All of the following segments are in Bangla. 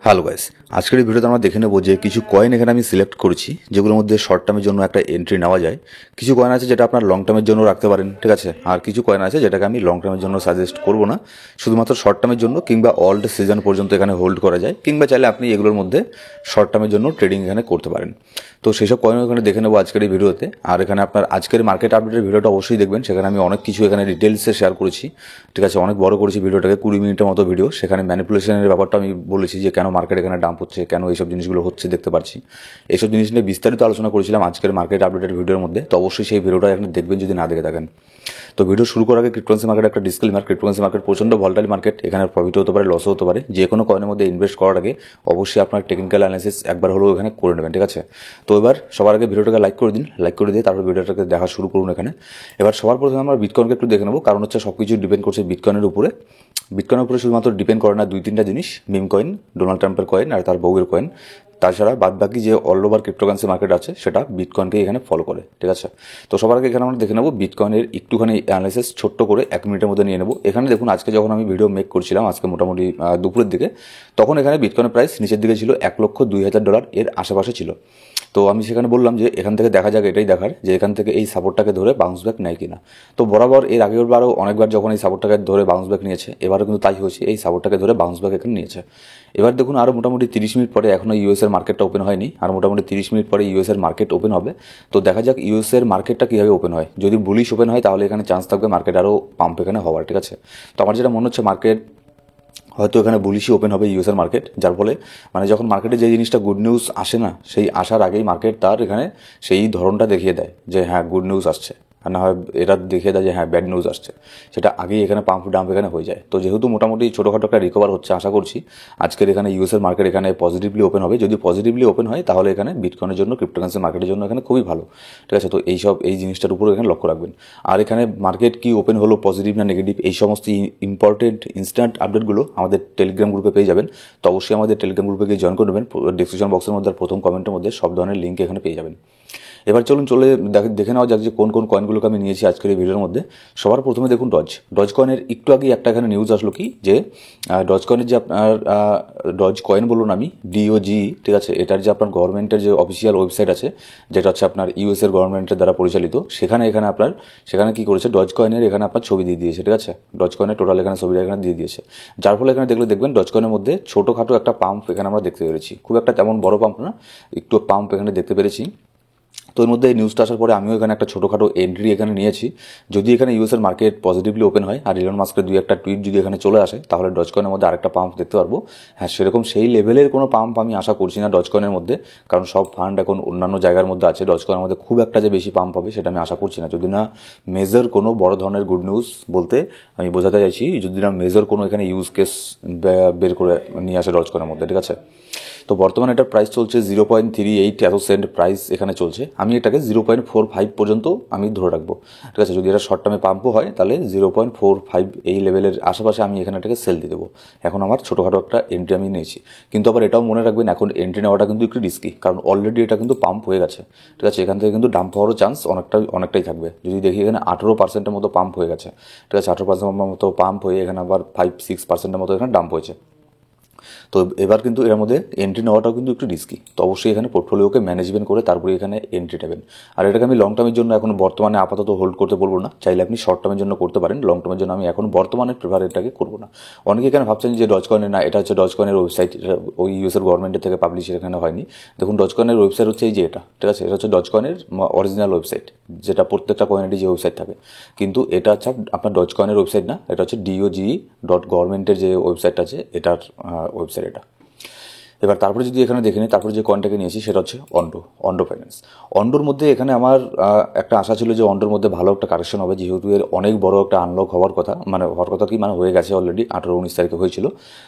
হ্যালো গাইস, আজকের এই ভিডিওতে আমরা দেখে নেবো যে কিছু কয়েন এখানে আমি সিলেক্ট করেছি যেগুলোর মধ্যে শর্ট টার্মের জন্য একটা এন্ট্রি নেওয়া যায়। কিছু কয়েন আছে যেটা আপনার লং টার্মের জন্য রাখতে পারেন, ঠিক আছে। আর কিছু কয়েন আছে যেটাকে আমি লং টার্মের জন্য সাজেস্ট করবো না, শুধুমাত্র শর্ট টার্মের জন্য কিংবা অল্ড সিজন পর্যন্ত এখানে হোল্ড করা যায়, কিংবা চাইলে আপনি এগুলোর মধ্যে শর্ট টার্মের জন্য ট্রেডিং এখানে করতে পারেন। তো সেসব কয়েন এখানে দেখে নেবো আজকের এই ভিডিওতে। আর এখানে আপনার আজকের মার্কেট আপডেটের ভিডিওটা অবশ্যই দেখবেন, সেখানে আমি অনেক কিছু এখানে ডিটেলসে শেয়ার করেছি, ঠিক আছে। অনেক বড় করেছি ভিডিওটাকে, 20 মিনিটের মতো ভিডিও। সেখানে ম্যানিপুলেশনের ব্যাপারটা আমি বলেছি যে কেন মার্কেট এখানে ডাম্প হচ্ছে, কেন এইসব জিনিসগুলো হচ্ছে দেখতে পাচ্ছি। এইসব জিনিস নিয়ে বিস্তারিত আলোচনা করেছিলাম আজকের মার্কেট আপডেটের ভিডিওর মধ্যে। তো অবশ্যই সেই ভিডিওটা এখানে দেখবেন যদি না দেখে থাকেন। তো ভিডিও শুরু করার আগে ক্রিপ্টোকারেন্সি মার্কেট একটা ডিসক্লেমার। ক্রিপ্টোকারেন্সি মার্কেট প্রচণ্ড ভলটাইল মার্কেট, এখানে প্রফিট হতে পারে, লসও হতে পারে। যে কোনো কয়েনের মধ্যে ইনভেস্ট করার আগে অবশ্যই আপনার টেকনিক্যাল অ্যানালিসিস একবার হলেও এখানে করে নেবেন, ঠিক আছে। তো এবার সবার আগে ভিডিওটাকে লাইক করে দিন, লাইক করে দিয়ে তারপর ভিডিওটাকে দেখা শুরু করুন এখানে। এবার সবার প্রথমে আমরা বিটকয়েনকে একটু দেখে নেবো, কারণ হচ্ছে সব কিছু ডিপেন্ড করছে বিটকয়েনের উপরে। বিটকয়েনের উপরে শুধুমাত্র ডিপেন্ড করে না 2-3টা জিনিস, মিম কয়েন, ডোনাল্ড ট্রাম্পের কয়েন আর তার বউয়ের কয়েন। তাছাড়া বাদবাকি যে অল ওভার ক্রিপ্টোকারেন্সি মার্কেট আছে সেটা বিটকয়েনকে এখানে ফলো করে, ঠিক আছে। তো সবার আগে এখানে আমরা দেখে নেবো বিটকয়েনের একটুখানি অ্যানালাইসিস ছোট্ট করে 1 মিনিটের মধ্যে নিয়ে নেবো। এখানে দেখুন আজকে যখন আমি ভিডিও মেক করছিলাম, আজকে মোটামুটি দুপুরের দিকে, তখন এখানে বিটকয়েনের প্রাইস নিচের দিকে ছিল, $1,02,000 এর আশেপাশে ছিল। তো আমি সেখানে বললাম যে এখান থেকে দেখা যাক, এটাই দেখার যে এখান থেকে এই সাপোর্টটাকে ধরে বাউন্স ব্যাক নেয় কিনা। তো বরাবর এর আগের বারও অনেকবার যখন এই সাপোর্টটাকে ধরে বাউন্স ব্যাক নিয়েছে, এবারও কিন্তু তাই হয়েছে, এই সাপোর্টটাকে ধরে বাউন্স ব্যাক এখানে নিয়েছে। এবার দেখুন আরও মোটামুটি 30 মিনিট পরে, এখনও ইউএসের মার্কেটটা ওপেন হয়নি, আর মোটামুটি 30 মিনিট পরে ইউএসের মার্কেট ওপেন হবে। তো দেখা যাক ইউএসের মার্কেটটা কীভাবে ওপেন হয়। যদি বুলিশ ওপেন হয় তাহলে এখানে চান্স থাকবে মার্কেট আরও পাম্প এখানে হওয়ার, ঠিক আছে। তো আমার যেটা মনে হচ্ছে মার্কেট হয়তো এখানে বুলিশই ওপেন হবে ইউএসের মার্কেট, যার ফলে মানে যখন মার্কেটে যে জিনিসটা গুড নিউজ আসে না, সেই আসার আগেই মার্কেট তার এখানে সেই ধরনটা দেখিয়ে দেয় যে হ্যাঁ গুড নিউজ আসছে, আর না হয় এটা দেখিয়ে দেয় যে হ্যাঁ ব্যাড নিউজ আসছে। সেটা আগেই এখানে পাম্প ডাম্প এখানে হয়ে যায়। তো যেহেতু মোটামুটি ছোটোখাটো একটা রিকভার হচ্ছে, আশা করছি আজকের এখানে ইউএসের মার্কেট এখানে পজিটিভলি ওপেন হবে। যদি পজিটিভলি ওপেন হয় তাহলে এখানে বিটকয়েনের জন্য, ক্রিপ্টোকারেন্সি মার্কেটের জন্য এখানে খুবই ভালো, ঠিক আছে। তো এই জিনিসটার উপর এখানে লক্ষ্য রাখবেন। আর এখানে মার্কেট কি ওপেন হলো, পজিটিভ না নেগেটিভ, এই সমস্ত ইম্পর্টেন্ট ইনস্ট্যান্ট আপডেটগুলো আমাদের টেলিগ্রাম গ্রুপে পেয়ে যাবেন। তো অবশ্যই আমাদের টেলিগ্রাম গ্রুপে গিয়ে জয়েন করে নেবেন। ডিসক্রিপশন বক্সের মধ্যে আর প্রথম কমেন্টের মধ্যে সব ধরনের লিঙ্ক এখানে পেয়ে যাবেন। এবার চলুন দেখে নেওয়া যাক যে কোন কোন কয়েনগুলোকে আমি নিয়েছি আজকের এই ভিডিওর মধ্যে। সবার প্রথমে দেখুন ডজ কয়েনের একটু আগে একটা এখানে নিউজ আসলো কি যে ডজ কয়েনের যে আপনার ডজ কয়েন বলুন আমি ডিওজি, ঠিক আছে, এটার যে আপনার গভর্নমেন্টের যে অফিসিয়াল ওয়েবসাইট আছে, যেটা হচ্ছে আপনার ইউএসের গভর্নমেন্টের দ্বারা পরিচালিত, সেখানে কি করেছে, ডজ কয়েনের এখানে আপনার ছবি দিয়ে দিয়েছে, ঠিক আছে। ডজ কয়েনের টোটাল এখানে ছবিটা এখানে দিয়ে দিয়েছে, যার ফলে এখানে দেখবেন ডজ কয়েনের মধ্যে ছোটোখাটো একটা পাম্প এখানে আমরা দেখতে পেরেছি। খুব একটা তেমন বড় পাম্প না, একটু পাম্প এখানে দেখতে পেরেছি। তো এর মধ্যে এই নিউজটা আসার পরে আমিও এখানে একটা ছোটোখাটো এন্ট্রি এখানে নিয়েছি। যদি এখানে ইউএসের মার্কেট পজিটিভলি ওপেন হয় আর ইলন মাস্কের 2-1টা টুইট যদি এখানে চলে আসে, তাহলে ডজকয়েনের মধ্যে আরেকটা পাম্প দেখতে পারবো। হ্যাঁ, সেরকম সেই লেভেলের কোনো পাম্প আমি আশা করছি না ডজকয়েনের মধ্যে, কারণ সব ফান্ড এখন অন্যান্য জায়গার মধ্যে আছে। ডজকয়েনের মধ্যে খুব একটা যে বেশি পাম্প হবে সেটা আমি আশা করছি না, যদি না মেজর কোনো বড় ধরনের গুড নিউজ, বলতে আমি বোঝাতে চাইছি যদি না মেজর কোনো এখানে ইউজ কেস বের করে নিয়ে আসে ডজকয়েনের মধ্যে, ঠিক আছে। তো বর্তমানে এটার প্রাইস চলছে 0.38 এত সেন্ট প্রাইস এখানে চলছে। আমি এটাকে 0.45 পর্যন্ত আমি ধরে রাখবো, ঠিক আছে। যদি এটা শর্ট টার্মে পাম্পও হয় তাহলে 0.45 এই লেভেলের আশেপাশে আমি এখানে এটাকে সেল দিয়ে দেবো। এখন আমার ছোটোখাটো একটা এন্ট্রি আমি নিয়েছি, কিন্তু আবার এটাও মনে রাখবেন এখন এন্ট্রি নেওয়াটা কিন্তু একটু রিস্কি, কারণ অলরেডি এটা কিন্তু পাম্প হয়ে গেছে, ঠিক আছে। এখান থেকে কিন্তু ডাম্প হওয়ারও চান্স অনেকটাই থাকবে। যদি দেখি এখানে 18%-এর মতো পাম্প হয়ে গেছে, ঠিক আছে, 18% মতো পাম্প হয়ে এখানে আবার 5-6%-এর মতো এখানে ডাম্প হয়েছে। তো এবার কিন্তু এর মধ্যে এন্ট্রি নেওয়াটাও কিন্তু একটু রিস্কি। তো অবশ্যই এখানে পোর্টফোলিওকে ম্যানেজমেন্ট করে তারপরে এখানে এন্ট্রি নেবেন। আর এটাকে আমি লং টার্মের জন্য এখন বর্তমানে আপাতত হোল্ড করতে বলবো না, চাইলে আপনি শর্ট টার্মের জন্য করতে পারেন। লং টার্মের জন্য আমি এখন বর্তমানে প্রেফার এটাকে করবো না। অনেকে এখানে ভাবছেন যে ডজকয়েনের, না, এটা হচ্ছে ডজকয়েনের ওয়েবসাইট, ওই ইউএসের গভর্নমেন্টের থেকে পাবলিশ এখানে হয়নি। দেখুন ডজকয়েনের ওয়েবসাইট হচ্ছে এই যে এটা, ঠিক আছে। এটা হচ্ছে ডজকয়েনের অরিজিনাল ওয়েবসাইট, যেটা প্রত্যেকটা কয়েনেরই যে ওয়েবসাইট থাকে। কিন্তু এটা হচ্ছে আপনার ডজকয়েনের ওয়েবসাইট না, এটা হচ্ছে DOGE.গভর্নমেন্টের যে ওয়েবসাইট আছে এটার ওয়েবসাইট এটা। এবার তারপরে যদি এখানে দেখে নিই, তারপরে যে কয়েনটাকে নিয়েছি সেটা হচ্ছে অন্ডো ফাইন্যান্স। অন্ডোর মধ্যে এখানে আমার একটা আশা ছিল যে অন্ডোর মধ্যে ভালো একটা কারেকশন হবে, যেহেতু এর অনেক বড় একটা আনলক হওয়ার কথা, মানে হয়ে গেছে অলরেডি, 18-19 তারিখে হয়েছিল।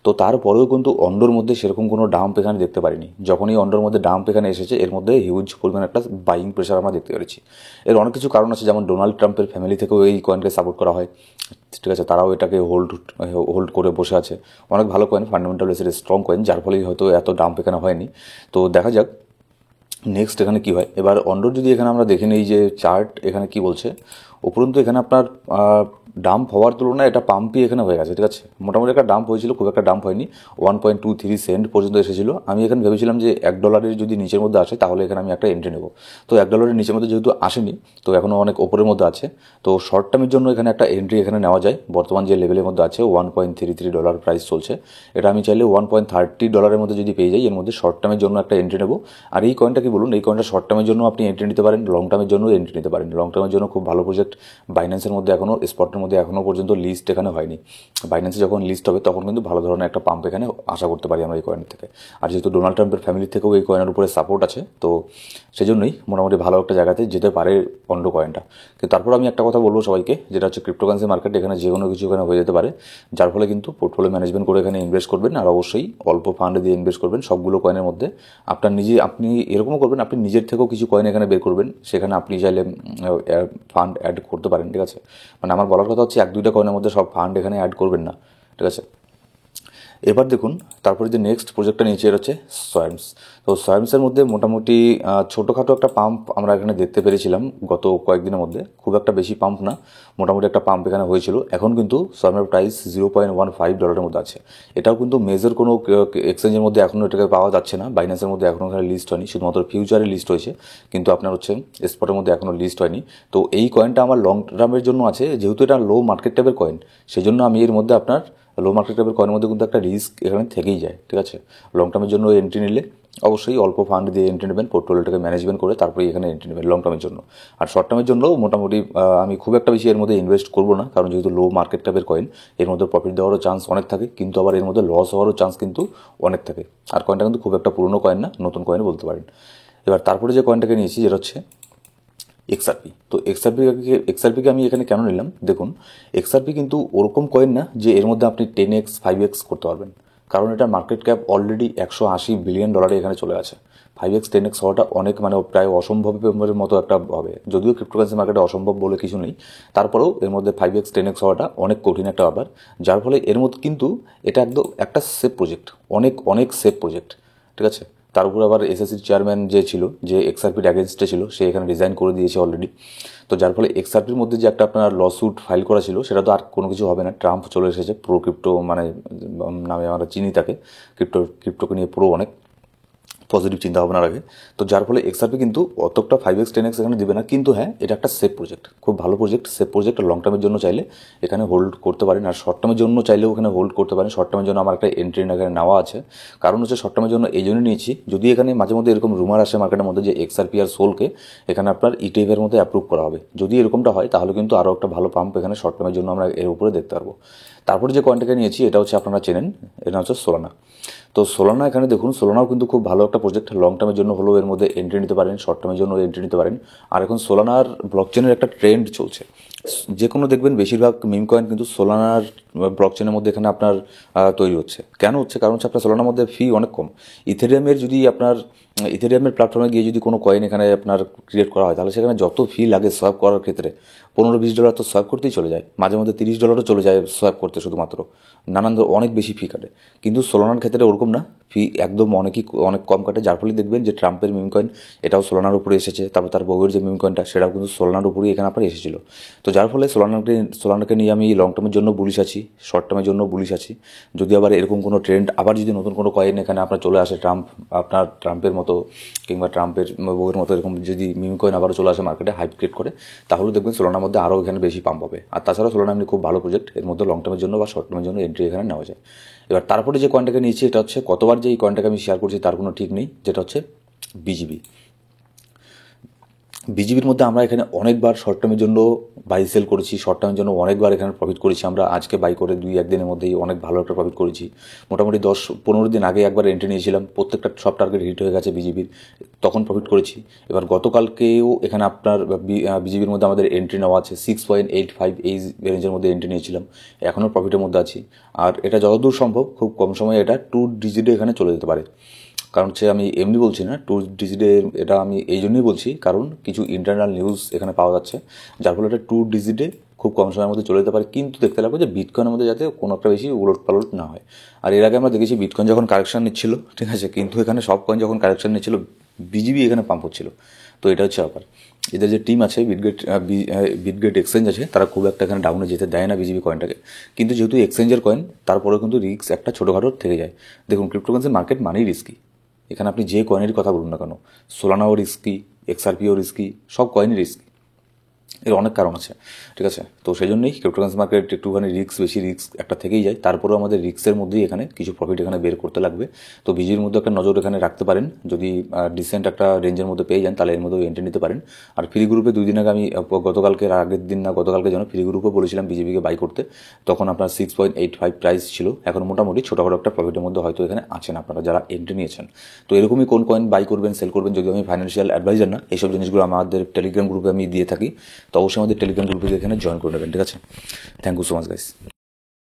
তো তারপরেও কিন্তু অন্ডোর মধ্যে সেরকম কোনো ডাম্প এখানে দেখতে পারিনি। যখনই অন্ডোর মধ্যে ডাম্প এখানে এসেছে, এর মধ্যে হিউজ পরিমাণ একটা বাইং প্রেশার আমরা দেখতে পেরেছি। এর অনেক কিছু কারণ আছে, যেমন ডোনাল্ড ট্রাম্পের ফ্যামিলি থেকেও এই কয়েনকে সাপোর্ট করা হয়, ঠিক আছে। তারাও এটাকে হোল্ড করে বসে আছে। অনেক ভালো কয়েন, ফান্ডামেন্টাল বেসের স্ট্রং কয়েন, যার ফলেই হয়তো এত ডাম্প এখানে হয়নি। তো দেখা যাক নেক্সট এখানে কি হয়। এবার অন্ডোর যদি এখানে আমরা দেখে নিই যে চার্ট এখানে কি বলছে, উপরন্তু এখানে আপনার ডাম্প হওয়ার তুলনায় এটা পাম্পই এখানে হয়ে গেছে, ঠিক আছে। মোটামুটি একটা ডাম্প হয়েছিল, খুব একটা ডাম্প হয়নি, 1.23 সেন্ট পর্যন্ত এসেছিল। আমি এখানে ভেবেছিলাম যে $1 যদি নিচের মধ্যে আসে তাহলে এখানে আমি একটা এন্ট্রি নেব। তো $1 নিচের মধ্যে যেহেতু আসেনি, তো এখনও অনেক ওপরের মধ্যে আছে, তো শর্ট টার্মের জন্য এখানে একটা এন্ট্রি এখানে নেওয়া যায়। বর্তমান যে লেভেলের মধ্যে আছে $1.33 প্রাইস চলছে, এটা আমি চাইলে $1.30 মধ্যে যদি পেয়ে যাই, এর মধ্যে শর্ট টার্মের জন্য একটা এন্ট্রি নেব। আর এই কয়েনটা কি বলুন, এই কয়েনটা শর্ট টার্মের জন্য আপনি এন্ট্রি নিতে পারেন, লং টার্মের জন্য এন্ট্রি নিতে পারেন। লং টার্মের জন্য খুব ভালো প্রজেক্ট। বাইন্যান্সের মধ্যে এখনও, স্পটের মধ্যে এখনও পর্যন্ত লিস্ট এখানে হয়নি। বাইন্যান্সে যখন লিস্ট হবে তখন কিন্তু ভালো ধরনের একটা পাম্প এখানে আশা করতে পারি আমরা এই কয়েন থেকে। আর যেহেতু ডোনাল্ড ট্রাম্পের ফ্যামিলি থেকেও এই কয়েনের উপরে সাপোর্ট আছে, তো সেজন্যই মোটামুটি ভালো একটা জায়গাতে যেতে পারে অন্য কয়েনটা। কিন্তু তারপর আমি একটা কথা বলবো সবাইকে, যেটা হচ্ছে ক্রিপ্টোকারেন্সি মার্কেট, এখানে যে কোনো কিছু এখানে হয়ে যেতে পারে। যার ফলে কিন্তু পোর্টফোলিও ম্যানেজমেন্ট করে এখানে ইনভেস্ট করবেন, আর অবশ্যই অল্প ফান্ড দিয়ে ইনভেস্ট করবেন সবগুলো কয়েনের মধ্যে। আপনি এরকমও করবেন, আপনি নিজের থেকেও কিছু কয়েন এখানে বের করবেন, সেখানে আপনি চাইলে ফান্ড অ্যাড করতে পারেন, ঠিক আছে। মানে আমার বলার কথা হচ্ছে 1-2টা কয়েনের মধ্যে সব ফান্ড এখানে অ্যাড করবেন না, ঠিক আছে। এবার দেখুন, তারপরে যে নেক্সট প্রজেক্টটা নিয়েছি এটা হচ্ছে সোয়ামস। তো সোয়ামসের মধ্যে মোটামুটি ছোটোখাটো একটা পাম্প আমরা এখানে দেখতে পেরেছিলাম গত কয়েকদিনের মধ্যে, খুব একটা বেশি পাম্প না, মোটামুটি একটা পাম্প এখানে হয়েছিল। এখন কিন্তু সোয়ামের প্রাইস $0.15 মধ্যে আছে। এটাও কিন্তু মেজর কোনো এক্সচেঞ্জের মধ্যে এখনও এটাকে পাওয়া যাচ্ছে না, বাইন্যান্সের মধ্যে এখনও এখানে লিস্ট হয়নি, শুধুমাত্র ফিউচারে লিস্ট হয়েছে, কিন্তু আপনার হচ্ছে স্পটের মধ্যে এখনও লিস্ট হয়নি। তো এই কয়েনটা আমার লং টার্মের জন্য আছে, যেহেতু এটা লো মার্কেট টাইপের কয়েন, সেজন্য আমি এর মধ্যে আপনার লো মার্কেট টাইপের কয়েনের মধ্যে কিন্তু একটা রিস্ক এখানে থেকেই যায়, ঠিক আছে। লং টার্মের জন্য এন্ট্রি নিলে অবশ্যই অল্প ফান্ড দিয়ে এন্ট্রি নেবেন, পোর্টফোলিওটাকে ম্যানেজমেন্ট করে তারপরে এখানে এন্ট্রি নেবেন লং টার্মের জন্য। আর শর্ট টার্মের জন্য মোটামুটি আমি খুব একটা বেশি এর মধ্যে ইনভেস্ট করবো না, কারণ যেহেতু লো মার্কেট টাইপের কয়েন, এর মধ্যে প্রফিট দেওয়ারও চান্স অনেক থাকে, কিন্তু আবার এর মধ্যে লস হওয়ারও চান্স কিন্তু অনেক থাকে। আর কয়েনটা কিন্তু খুব একটা পুরনো কয়েন না, নতুন কয়েন বলতে পারেন। এবার তারপরে যে কয়েনটাকে নিয়েছি যেটা হচ্ছে এক্সআরপি। তো এক্সআরপিকে আমি এখানে কেন নিলাম, দেখুন এক্সআরপি কিন্তু ওরকম কয়েন না যে এর মধ্যে আপনি 10x 5x করতে পারবেন, কারণ এটা মার্কেট ক্যাপ অলরেডি $180 বিলিয়ন এখানে চলে আছে। 5x 10x হওয়াটা অনেক, মানে প্রায় অসম্ভবের মতো একটা হবে। যদিও ক্রিপ্টোকারেন্সি মার্কেটে অসম্ভব বলে কিছু নেই, তারপরেও এর মধ্যে 5x 10x হওয়াটা অনেক কঠিন একটা ব্যাপার। যার ফলে এর মধ্যে কিন্তু এটা একদম একটা সেফ প্রজেক্ট, অনেক অনেক সেফ প্রজেক্ট, ঠিক আছে। তার উপর আবার এসএসসির চেয়ারম্যান যে ছিল, যে এক্সআরপির অ্যাগেনস্টে ছিল, সে এখানে রিজাইন করে দিয়েছে অলরেডি। তো যার ফলে এক্সআরপির মধ্যে যে একটা আপনার লস্যুট ফাইল করা ছিল, সেটা তো আর কোনো কিছু হবে না। ট্রাম্প চলে এসেছে, প্রো ক্রিপ্টো মানে নামে আমরা চিনি তাকে, ক্রিপ্টোকে নিয়ে পুরো অনেক পজিটিভ চিন্তা ভাবনা রাখে। তো যার ফলে এক্সআরপি কিন্তু অতটা 5x 10x এখানে দিবে না, কিন্তু হ্যাঁ এটা একটা সেফ প্রজেক্ট, খুব ভালো প্রজেক্ট, সেফ প্রজেক্ট। লং টার্মের জন্য চাইলে এখানে হোল্ড করতে পারেন, আর শর্ট টার্মের জন্য চাইলেও এখানে হোল্ড করতে পারেন। শর্ট টার্মের জন্য আমার একটা এন্ট্রি এখানে নেওয়া আছে, কারণ হচ্ছে শর্ট টার্মের জন্য এই জন্য নিয়েছি, যদি এখানে মাঝে মধ্যে এরকম রুমার আসে মার্কেটের মধ্যে যে এক্সআরপি আর সোলকে এখানে আপনার ইটিএফের মধ্যে অ্যাপ্রুভ করা হবে, যদি এরকমটা হয় তাহলে কিন্তু আরও একটা ভালো পাম্প এখানে শর্ট টার্মের জন্য আমরা এর উপরে দেখতে পারবো। তারপরে যে কয়েনটাকে নিয়েছি এটা হচ্ছে আপনারা চেনেন, এটা হচ্ছে সোলানা। তো সোলানা এখানে দেখুন, সোলানাও কিন্তু খুব ভালো একটা প্রজেক্ট। লং টার্মের জন্য হলেও এর মধ্যে এন্ট্রি নিতে পারেন, শর্ট টার্মের জন্য এন্ট্রি নিতে পারেন। আর এখন সোলানার ব্লকচেনের একটা ট্রেন্ড চলছে, যে কোনো দেখবেন বেশিরভাগ মিম কয়েন কিন্তু সোলানার ব্লকচেনের মধ্যে এখানে আপনার তৈরি হচ্ছে। কেন হচ্ছে? কারণ হচ্ছে আপনার সোলানার মধ্যে ফি অনেক কম। ইথেরিয়ামের যদি আপনার ইথেরিয়ামের প্ল্যাটফর্মে গিয়ে যদি কোনো কয়েন এখানে আপনার ক্রিয়েট করা হয়, তাহলে সেখানে যত ফি লাগে সোয়াপ করার ক্ষেত্রে, $15-20 তো সোয়াপ করতেই চলে যায়, মাঝে মধ্যে $30 চলে যায় সোয়াপ করতে শুধুমাত্র, অনেক বেশি ফি কাটে। কিন্তু সোলানার ক্ষেত্রে ওরকম না, ফি একদম অনেক কম কাটে। যার ফলে দেখবেন যে ট্রাম্পের মিম কয়েন এটাও সোলানার উপরে এসেছে, তারপর তার বউয়ের যে মিম কয়েনটা সেটাও কিন্তু সোলানার উপরেই এখানে আপনার এসেছিল। তো যার ফলে সোলানাকে নিয়ে আমি লং টার্মের জন্য বুলিশ আছি, শর্ট টার্মের জন্য বুলিশ আছি। যদি আবার এরকম কোনো ট্রেন্ড, আবার যদি নতুন কোনো কয়েন এখানে আপনার চলে আসে, ট্রাম্পের মতো কিংবা ট্রাম্পের বউয়ের মতো এরকম যদি মিম কয়েন আবারও চলে আসে মার্কেটে, হাইপ ক্রিয়েট করে, তাহলে দেখবেন সোলানার মধ্যে আরও এখানে বেশি পাম্প হবে। আর তাছাড়া সোলানা এমনি খুব ভালো প্রজেক্ট, এর মধ্যে লং টার্মের জন্য বা শর্ট টার্মের জন্য এন্ট্রি এখানে নেওয়া যায়। এবার তারপরে যে কয়েনটাকে নিয়েছি এটা হচ্ছে, কতবার যে এই কয়েনটাকে আমি শেয়ার করছি তার কোনো ঠিক নেই, যেটা হচ্ছে বিজিবি। বিজিবির মধ্যে আমরা এখানে অনেকবার শর্ট টার্মের জন্য বাই সেল করেছি, শর্ট টার্মের জন্য অনেকবার এখানে প্রফিট করেছি আমরা। আজকে বাই করে 2-1 দিনের মধ্যেই অনেক ভালো একটা প্রফিট করেছি। মোটামুটি 10-15 দিন আগে একবার এন্ট্রি নিয়েছিলাম, প্রত্যেকটা সব টার্গেট হিট হয়ে গেছে বিজিবির, তখন প্রফিট করেছি। এবার গতকালকেও এখানে আপনার বিজিবির মধ্যে আমাদের এন্ট্রি নেওয়া আছে 6.85, এই রেঞ্জের মধ্যে এন্ট্রি নিয়েছিলাম, এখনও প্রফিটের মধ্যে আছি। আর এটা যতদূর সম্ভব খুব কম সময়ে এটা 2 ডিজিটে এখানে চলে যেতে পারে। কারণ হচ্ছে আমি এমনি বলছি না, 2 ডিজিটে, এটা আমি এই জন্যই বলছি কারণ কিছু ইন্টারনাল নিউজ এখানে পাওয়া যাচ্ছে, যার ফলে এটা 2 ডিজিটে খুব কম সময়ের মধ্যে চলে যেতে পারে। কিন্তু দেখতে লাগবে যে বিটকয়েনের মধ্যে যাতে কোনো একটা বেশি উলট পালট না হয়। আর এর আগে আমরা দেখেছি বিটকয়েন যখন কারেকশন নিচ্ছিল, ঠিক আছে, কিন্তু এখানে সব কয়েন যখন কারেকশন নিচ্ছিল বিজিবি এখানে পাম্প হচ্ছিল। তো এটা হচ্ছে ব্যাপার। এদের যে টিম আছে বিটগেট এক্সচেঞ্জ আছে, তারা খুব একটা এখানে ডাউনে যেতে দেয় না বিজিবি কয়েনটাকে। কিন্তু যেহেতু এক্সচেঞ্জের কয়েন, তারপরেও কিন্তু রিস্ক একটা ছোটোখাটো থেকে যায়। দেখুন, ক্রিপ্টোকারেন্সি মার্কেট মানেই রিস্কি। এখানে আপনি যে কয়েনের কথা বলুন না কেন, সোলানাও রিস্কি, এক্সআরপিও রিস্কি, সব কয়েনই রিস্কি। এর অনেক কারণ আছে, ঠিক আছে। তো সেই জন্যই ক্রিপ্টোকারেন্সি মার্কেট একটুখানি বেশি রিস্ক একটা থেকেই যায়। তারপরেও আমাদের রিস্কের মধ্যেই এখানে কিছু প্রফিট এখানে বের করতে লাগবে। তো বিজির মধ্যে একটা নজর এখানে রাখতে পারেন। যদি ডিসেন্ট একটা রেঞ্জের মধ্যে পেয়ে যান, তাহলে এর মধ্যেও এন্ট্রি নিতে পারেন। আর ফ্রি গ্রুপে 2 দিন আগে আমি গতকালকে যেন ফ্রি গ্রুপে বলেছিলাম বিজেপিকে বাই করতে। তখন আপনার 6.85 প্রাইস ছিল। এখন মোটামুটি ছোটোখাটো একটা প্রফিটের মধ্যে হয়তো এখানে আছেন আপনারা যারা এন্ট্রি নিয়েছেন। তো এরকমই কোন কয়েন বাই করবেন, সেল করবেন, যদি আমি ফাইন্যান্সিয়াল অ্যাডভাইজার না, এইসব জিনিসগুলো আমাদের টেলিগ্রাম গ্রুপে আমি দিয়ে থাকি। তো অবশ্যই আমাদের টেলিগ্রাম গ্রুপে এখানে জয়েন করে নেবেন, ঠিক আছে। Thank you so much guys.